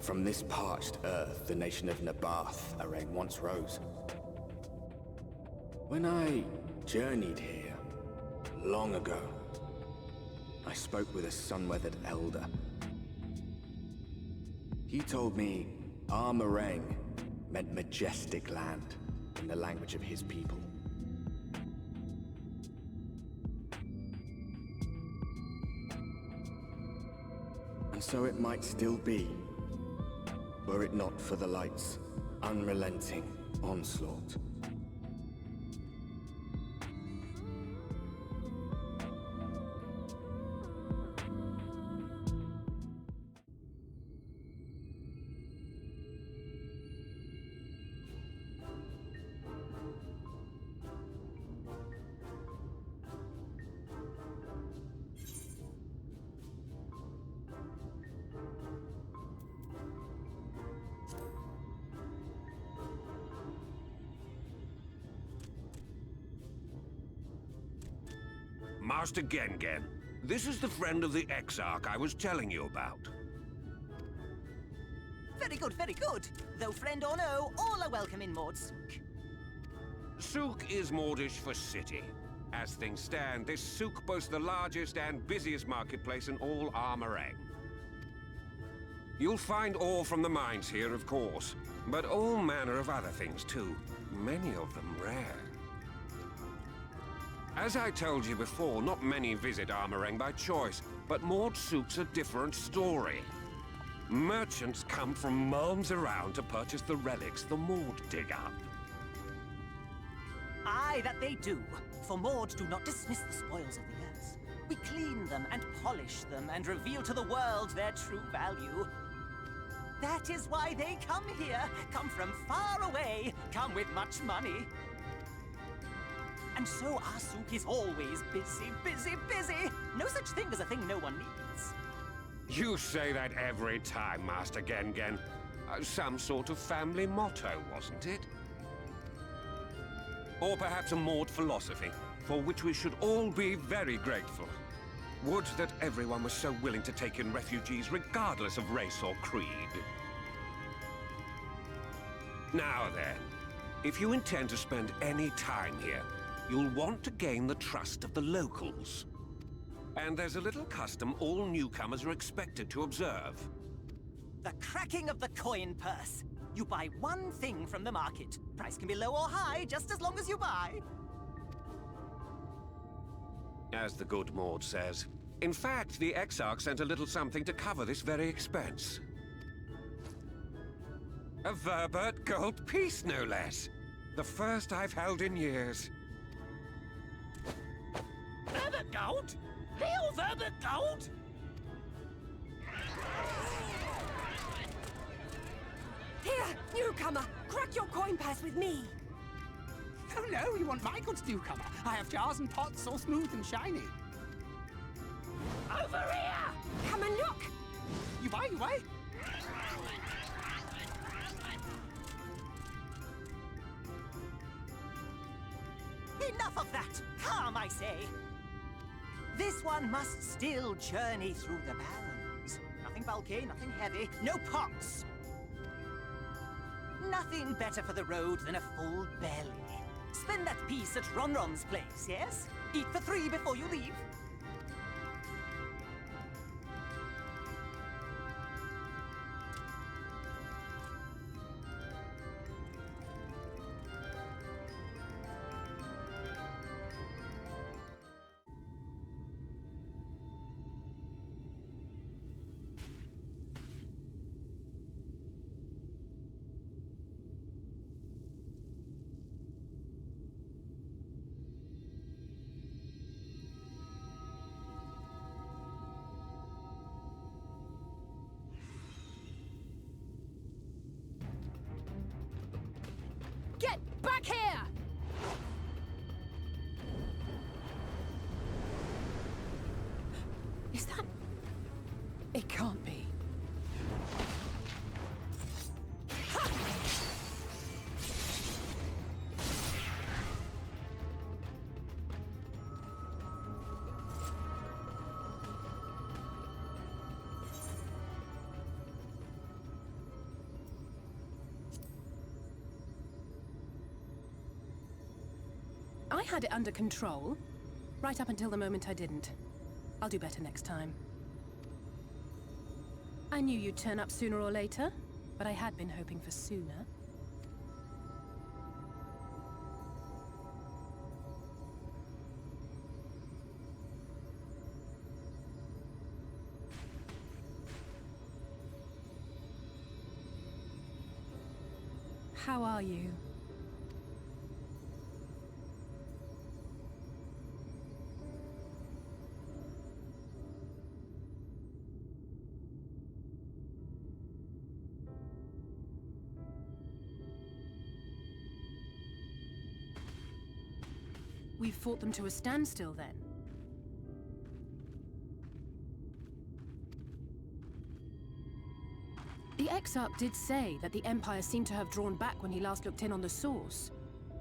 From this parched earth, the nation of Nabath, Araeng, once rose. When I journeyed here, long ago, I spoke with a sun-weathered elder. He told me Araeng meant majestic land in the language of his people. And so it might still be, were it not for the light's unrelenting onslaught. Master Gengen, this is the friend of the Exarch I was telling you about. Very good, very good. Though friend or no, all are welcome in Mordsook. Souk is Mordish for city. As things stand, this souk boasts the largest and busiest marketplace in all Araeng. You'll find ore from the mines here, of course, but all manner of other things too, many of them rare. As I told you before, not many visit Araeng by choice, but Mordsook's a different story. Merchants come from miles around to purchase the relics the Mord dig up. Aye, that they do. For Mord do not dismiss the spoils of the earth. We clean them and polish them and reveal to the world their true value. That is why they come here, come from far away, come with much money. And so our souk is always busy, busy, busy. No such thing as a thing no one needs. You say that every time, Master Gengen. Some sort of family motto, wasn't it? Or perhaps a Mord philosophy, for which we should all be very grateful. Would that everyone was so willing to take in refugees regardless of race or creed. Now then, if you intend to spend any time here, you'll want to gain the trust of the locals. And there's a little custom all newcomers are expected to observe. The cracking of the coin purse. You buy one thing from the market. Price can be low or high, just as long as you buy. As the good Mord says. In fact, the Exarch sent a little something to cover this very expense. A Verbert gold piece, no less. The first I've held in years. Verbert gold? Real Verbert gold? Here, newcomer! Crack your coin purse with me! Oh no, you want my goods, newcomer. I have jars and pots all smooth and shiny. Over here! Come and look! You buy, you buy. Enough of that! Calm, I say! This one must still journey through the barrens. Nothing bulky, nothing heavy, no pots. Nothing better for the road than a full belly. Spend that piece at Ronron's place, yes? Eat for 3 before you leave. Get back here! Is that... It can't be. I had it under control, right up until the moment I didn't. I'll do better next time. I knew you'd turn up sooner or later, but I had been hoping for sooner. How are you? We've fought them to a standstill, then. The XIV did say that the Empire seemed to have drawn back when he last looked in on the source.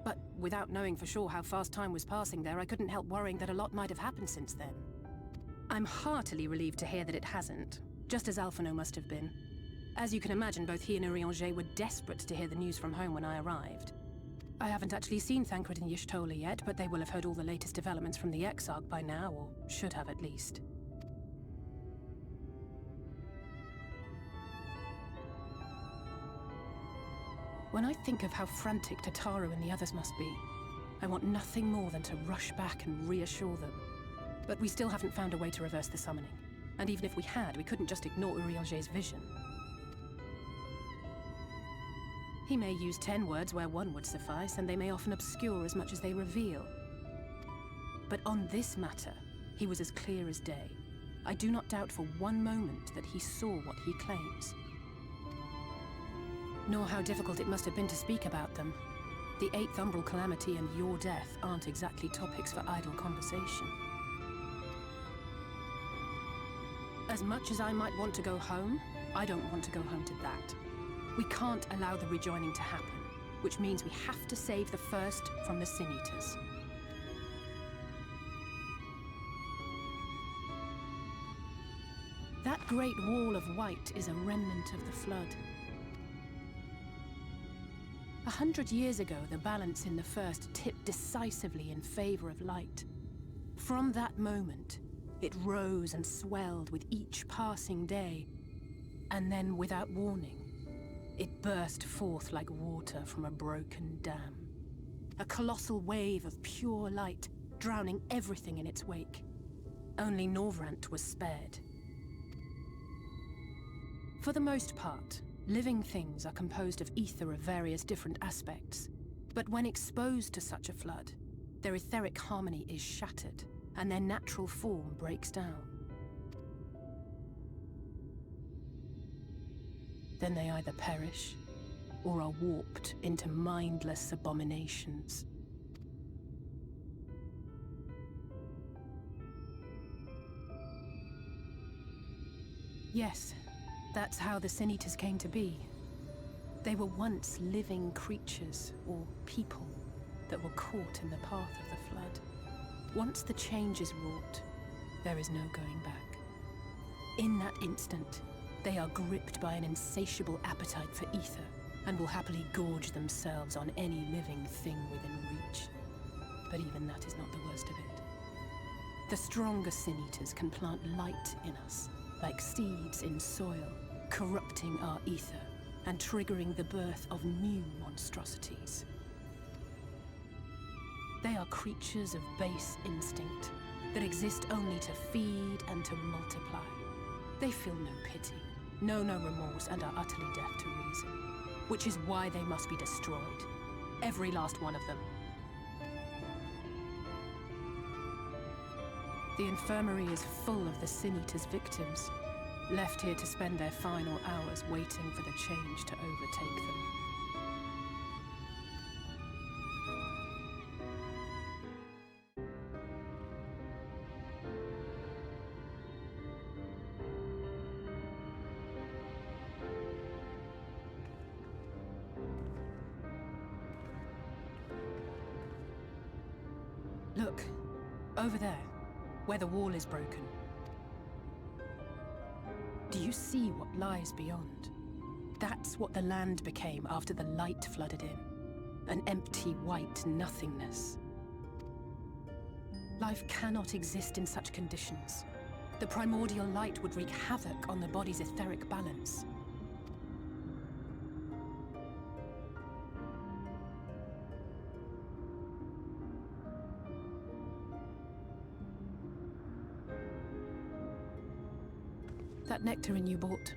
But without knowing for sure how fast time was passing there, I couldn't help worrying that a lot might have happened since then. I'm heartily relieved to hear that it hasn't, just as Alphino must have been. As you can imagine, both he and Araeng were desperate to hear the news from home when I arrived. I haven't actually seen Thancred and Y'shtola yet, but they will have heard all the latest developments from the XIV by now, or should have at least. When I think of how frantic Tataru and the others must be, I want nothing more than to rush back and reassure them. But we still haven't found a way to reverse the summoning. And even if we had, we couldn't just ignore Urielge's vision. He may use 10 words where one would suffice, and they may often obscure as much as they reveal. But on this matter, he was as clear as day. I do not doubt for one moment that he saw what he claims. Nor how difficult it must have been to speak about them. The 8th Umbral Calamity and your death aren't exactly topics for idle conversation. As much as I might want to go home, I don't want to go home to that. We can't allow the rejoining to happen, which means we have to save the first from the Sin Eaters. That great wall of white is a remnant of the Flood. 100 years ago, the balance in the First tipped decisively in favor of light. From that moment, it rose and swelled with each passing day, and then, without warning, it burst forth like water from a broken dam. A colossal wave of pure light, drowning everything in its wake. Only Norvrant was spared. For the most part, living things are composed of ether of various different aspects. But when exposed to such a flood, their etheric harmony is shattered, and their natural form breaks down. Then they either perish, or are warped into mindless abominations. Yes, that's how the Sin Eaters came to be. They were once living creatures, or people, that were caught in the path of the Flood. Once the change is wrought, there is no going back. In that instant, they are gripped by an insatiable appetite for ether, and will happily gorge themselves on any living thing within reach. But even that is not the worst of it. The stronger Sin Eaters can plant light in us, like seeds in soil, corrupting our ether, and triggering the birth of new monstrosities. They are creatures of base instinct, that exist only to feed and to multiply. They feel no pity, know no remorse, and are utterly deaf to reason. Which is why they must be destroyed. Every last one of them. The infirmary is full of the Sin Eaters' victims, left here to spend their final hours waiting for the change to overtake them. Look, over there, where the wall is broken. Do you see what lies beyond? That's what the land became after the light flooded in. An empty white nothingness. Life cannot exist in such conditions. The primordial light would wreak havoc on the body's etheric balance. That nectarine you bought,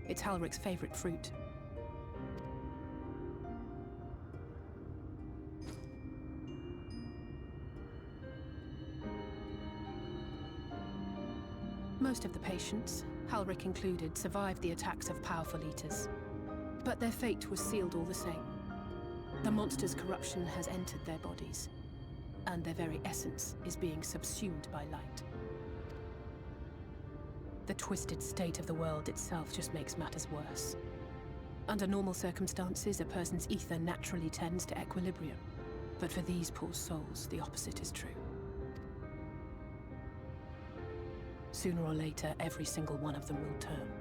it's Halric's favorite fruit. Most of the patients, Halric included, survived the attacks of powerful eaters. But their fate was sealed all the same. The monster's corruption has entered their bodies, and their very essence is being subsumed by light. The twisted state of the world itself just makes matters worse. Under normal circumstances, a person's ether naturally tends to equilibrium. But for these poor souls, the opposite is true. Sooner or later, every single one of them will turn.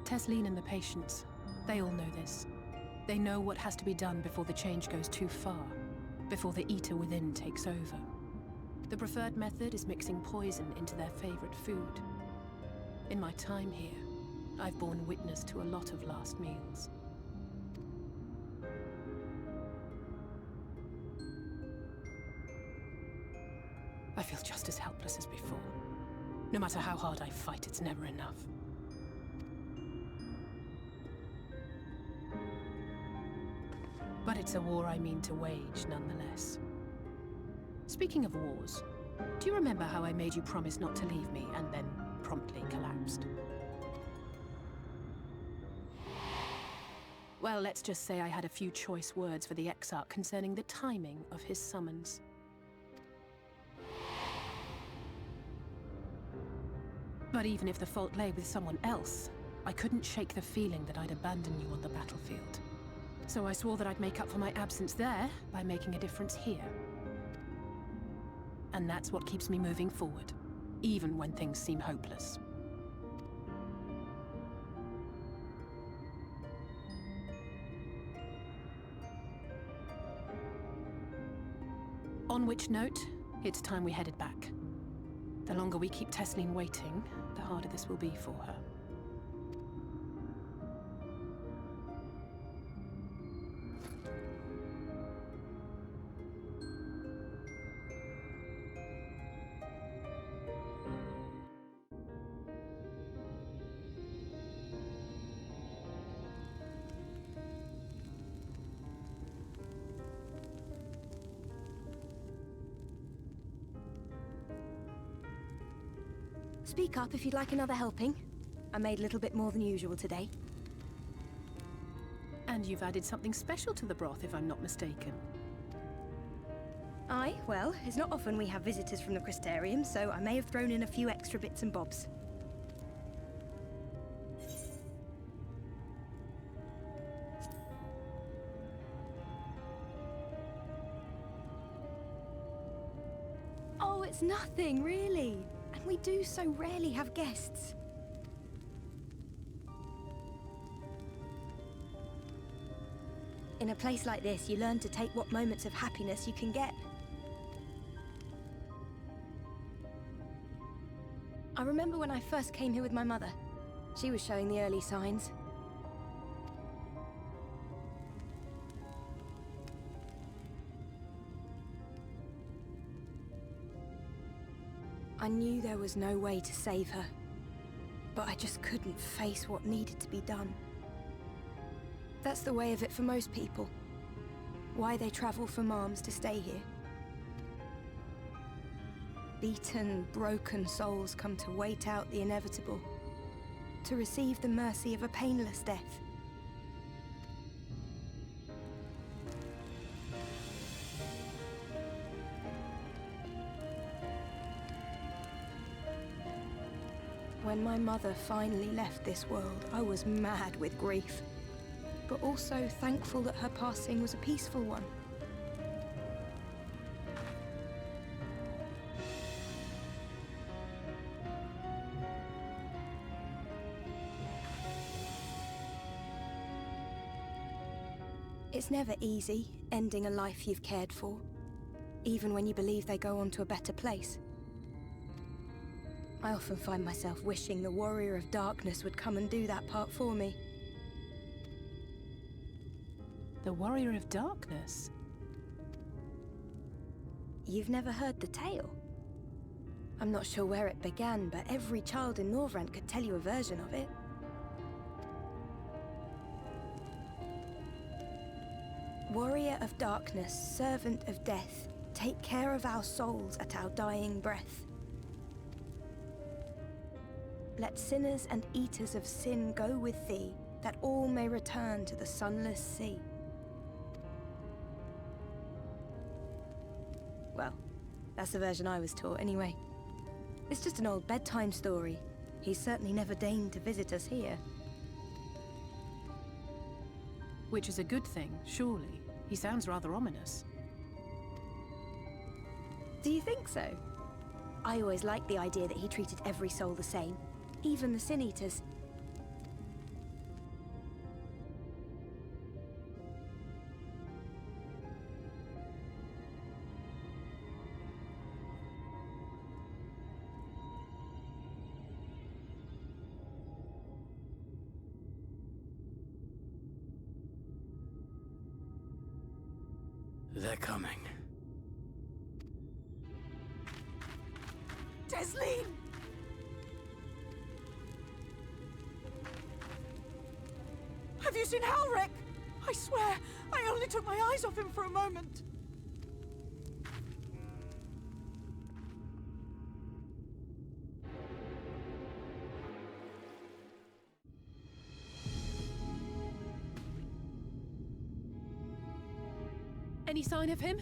Tesleen and the patients, they all know this. They know what has to be done before the change goes too far, before the eater within takes over. The preferred method is mixing poison into their favorite food. In my time here, I've borne witness to a lot of last meals. I feel just as helpless as before. No matter how hard I fight, it's never enough. But it's a war I mean to wage, nonetheless. Speaking of wars, do you remember how I made you promise not to leave me and then promptly collapsed? Well, let's just say I had a few choice words for the Exarch concerning the timing of his summons. But even if the fault lay with someone else, I couldn't shake the feeling that I'd abandon you on the battlefield. So I swore that I'd make up for my absence there by making a difference here. And that's what keeps me moving forward, even when things seem hopeless. On which note, it's time we headed back. The longer we keep Tesleen waiting, the harder this will be for her. Speak up if you'd like another helping. I made a little bit more than usual today. And you've added something special to the broth, if I'm not mistaken. Aye, well, it's not often we have visitors from the Crystarium, so I may have thrown in a few extra bits and bobs. Oh, it's nothing, really. And we do so rarely have guests. In a place like this, you learn to take what moments of happiness you can get. I remember when I first came here with my mother. She was showing the early signs. I knew there was no way to save her, but I just couldn't face what needed to be done. That's the way of it for most people. Why they travel from arms to stay here. Beaten, broken souls come to wait out the inevitable, to receive the mercy of a painless death. When my mother finally left this world, I was mad with grief, but also thankful that her passing was a peaceful one. It's never easy, ending a life you've cared for, even when you believe they go on to a better place. I often find myself wishing the Warrior of Darkness would come and do that part for me. The Warrior of Darkness? You've never heard the tale? I'm not sure where it began, but every child in Northrend could tell you a version of it. Warrior of Darkness, servant of death, take care of our souls at our dying breath. Let sinners and eaters of sin go with thee, that all may return to the sunless sea. Well, that's the version I was taught anyway. It's just an old bedtime story. He's certainly never deigned to visit us here. Which is a good thing, surely. He sounds rather ominous. Do you think so? I always liked the idea that he treated every soul the same, even the Sin Eaters. They're coming. Desleen! Have you seen Halric? I swear, I only took my eyes off him for a moment. Any sign of him?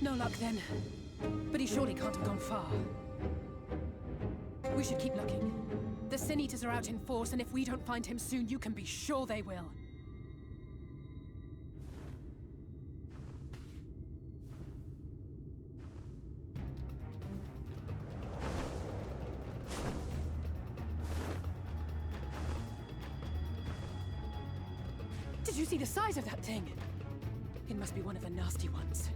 No luck then. But he surely can't have gone far. We should keep looking. The Sin Eaters are out in force, and if we don't find him soon, you can be sure they will. Did you see the size of that thing? It must be one of the nasty ones.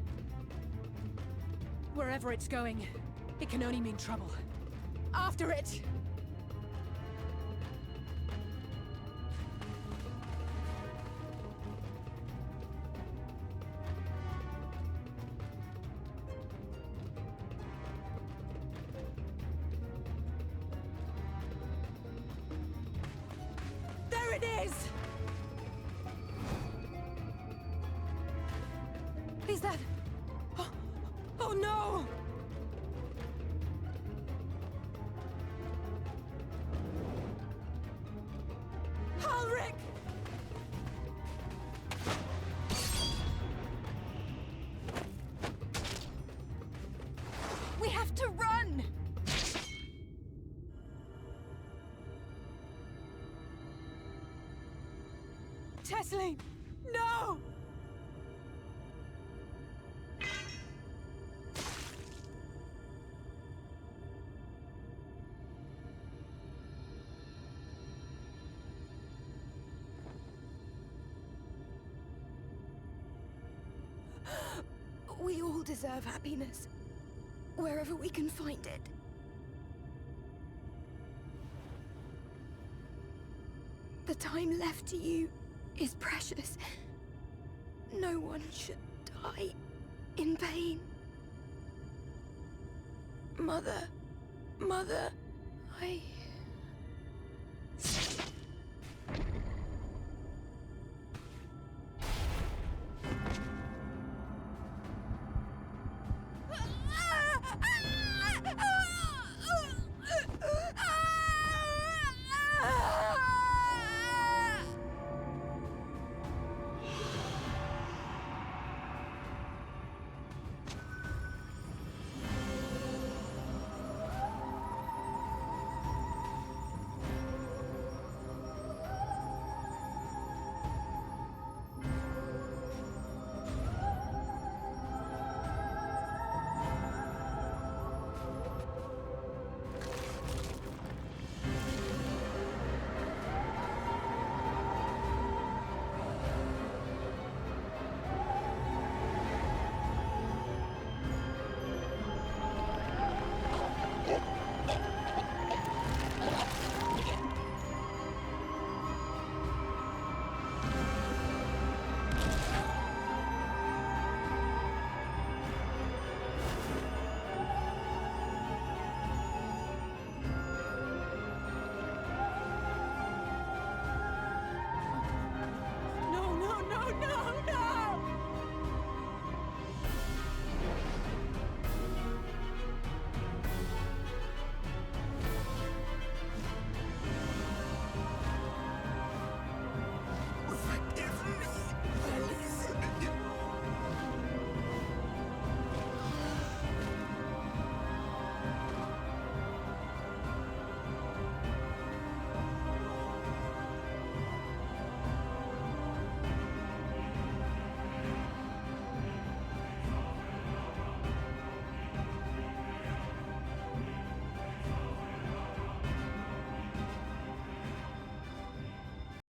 Wherever it's going, it can only mean trouble. After it! There it is! Is that... Oh no! Halric! We have to run! Desleen! No! We all deserve happiness, wherever we can find it. The time left to you is precious. No one should die in pain. Mother, I...